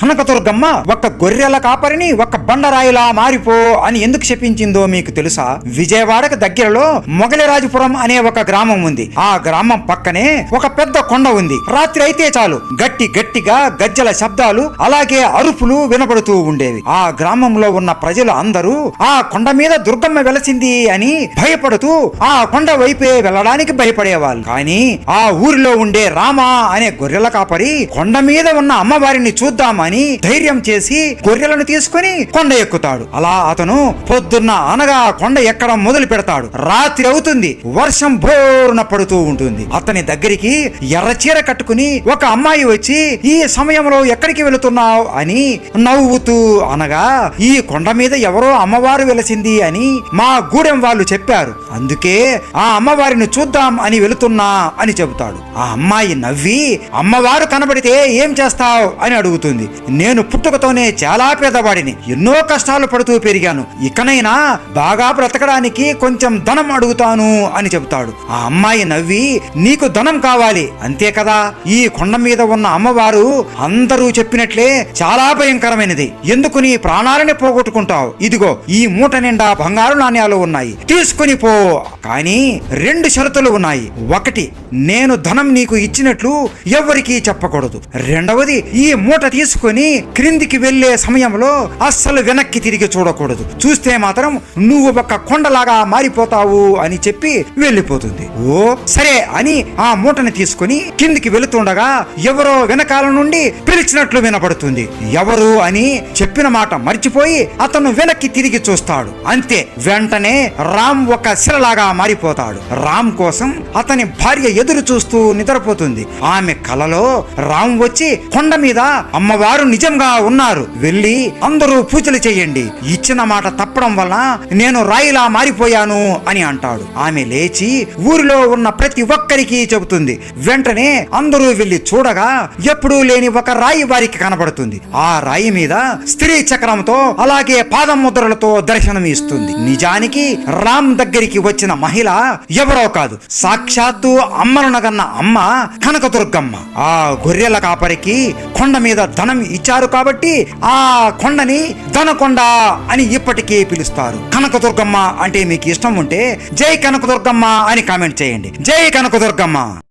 కనకదుర్గమ్మ ఒక గొర్రెల కాపరిని ఒక బండరాయిలా మారిపో అని ఎందుకు శపించిందో మీకు తెలుసా? విజయవాడకు దగ్గరలో మొగలిరాజపురం అనే ఒక గ్రామం ఉంది. ఆ గ్రామం పక్కనే ఒక పెద్ద కొండ ఉంది. రాత్రి అయితే చాలు గట్టిగా గజ్జల శబ్దాలు అలాగే అరుపులు వినబడుతూ ఉండేవి. ఆ గ్రామంలో ఉన్న ప్రజలు అందరూ ఆ కొండ మీద దుర్గమ్మ వెలసింది అని భయపడుతూ ఆ కొండ వైపే వెళ్ళడానికి భయపడేవాళ్ళు. కానీ ఆ ఊరిలో ఉండే రామ అనే గొర్రెల కాపరి కొండ మీద ఉన్న అమ్మవారిని చూద్దామని ధైర్యం చేసి గొర్రెలను తీసుకుని కొండ ఎక్కుతాడు. అలా అతను పొద్దున్న అనగా కొండ ఎక్కడం మొదలు పెడతాడు. రాత్రి అవుతుంది, వర్షం బోరున పడుతూ ఉంటుంది. అతని దగ్గరికి ఎర్రచీర కట్టుకుని ఒక అమ్మాయి వచ్చి ఈ సమయంలో ఎక్కడికి వెళుతున్నావు అని నవ్వుతూ అనగా, ఈ కొండ మీద ఎవరో అమ్మవారు వెలసింది అని మా గూడెం వాళ్ళు చెప్పారు, అందుకే ఆ అమ్మవారిని చూద్దాం అని వెళుతున్నా అని చెబుతాడు. ఆ అమ్మాయి నవ్వి, అమ్మవారు కనబడితే ఏం చేస్తావు అని అడుగుతుంది. నేను పుట్టుకతోనే చాలా పేదవాడిని, ఎన్నో కష్టాలు పడుతూ పెరిగాను, ఇకనైనా బాగా బ్రతకడానికి కొంచెం ధనం అడుగుతాను అని చెబుతాడు. ఆ అమ్మాయి నవ్వి, నీకు ధనం కావాలి అంతే కదా, ఈ కొండ మీద ఉన్న అమ్మవారు అందరూ చెప్పినట్లే చాలా భయంకరమైనది, ఎందుకు నీ ప్రాణాలని పోగొట్టుకుంటావు, ఇదిగో ఈ మూట నిండా బంగారు నాణ్యాలు ఉన్నాయి, తీసుకుని పో, కానీ 2 షరతులు ఉన్నాయి. ఒకటి, నేను ధనం నీకు ఇచ్చినట్లు ఎవ్వరికీ చెప్పకూడదు. రెండవది, ఈ మూట తీసుకొని క్రిందికి వెళ్లే సమయంలో అస్సలు వెనక్కి తిరిగి చూడకూడదు, చూస్తే మాత్రం నువ్వు ఒక కొండలాగా మారిపోతావు అని చెప్పి వెళ్ళిపోతుంది. ఓ సరే అని ఆ మూటని తీసుకుని కిందికి వెళుతుండగా ఎవరో వెనకాల నుండి పిలిచినట్లు వినపడుతుంది. ఎవరు అని చెప్పిన మాట మర్చిపోయి అతను వెనక్కి తిరిగి చూస్తాడు. అంతే, వెంటనే రామ్ ఒక శిలలాగా మారిపోతాడు. రామ్ కోసం అతని భార్య ఎదురు చూస్తూ నిద్రపోతుంది. ఆమె కలలో రామ్ వచ్చి కొండ మీద అమ్మవారు నిజంగా ఉన్నారు, వెళ్ళి అందరూ పూజలు చేయండి, ఇచ్చిన మాట తప్పడం వల్ల నేను రాయిలా మారిపోయాను అని అంటాడు. ఆమె లేచి ఊరిలో ఉన్న ప్రతి ఒక్కరికి చెబుతుంది. వెంటనే అందరూ వెళ్లి చూడగా ఎప్పుడూ లేని ఒక రాయి వారికి కనబడుతుంది. ఆ రాయి మీద స్త్రీ చక్రంతో అలాగే పాదం ముద్రలతో దర్శనం ఇస్తుంది. నిజానికి రామ్ దగ్గరికి వచ్చిన మహిళ ఎవరో కాదు, సాక్షాత్తు అమ్మనునగన్న అమ్మ కనకదుర్గమ్మ. ఆ గొర్రెల కాపరికి కొండ మీద ధనం ఇచ్చారు కాబట్టి ఆ కొండని ధనకొండ అని ఇప్పటికీ పిలుస్తారు. కనకదుర్గమ్మ అంటే మీకు ఇష్టం ఉంటే జై కనకదుర్గమ్మ అని కామెంట్ చేయండి. జై కనకదుర్గమ్మ.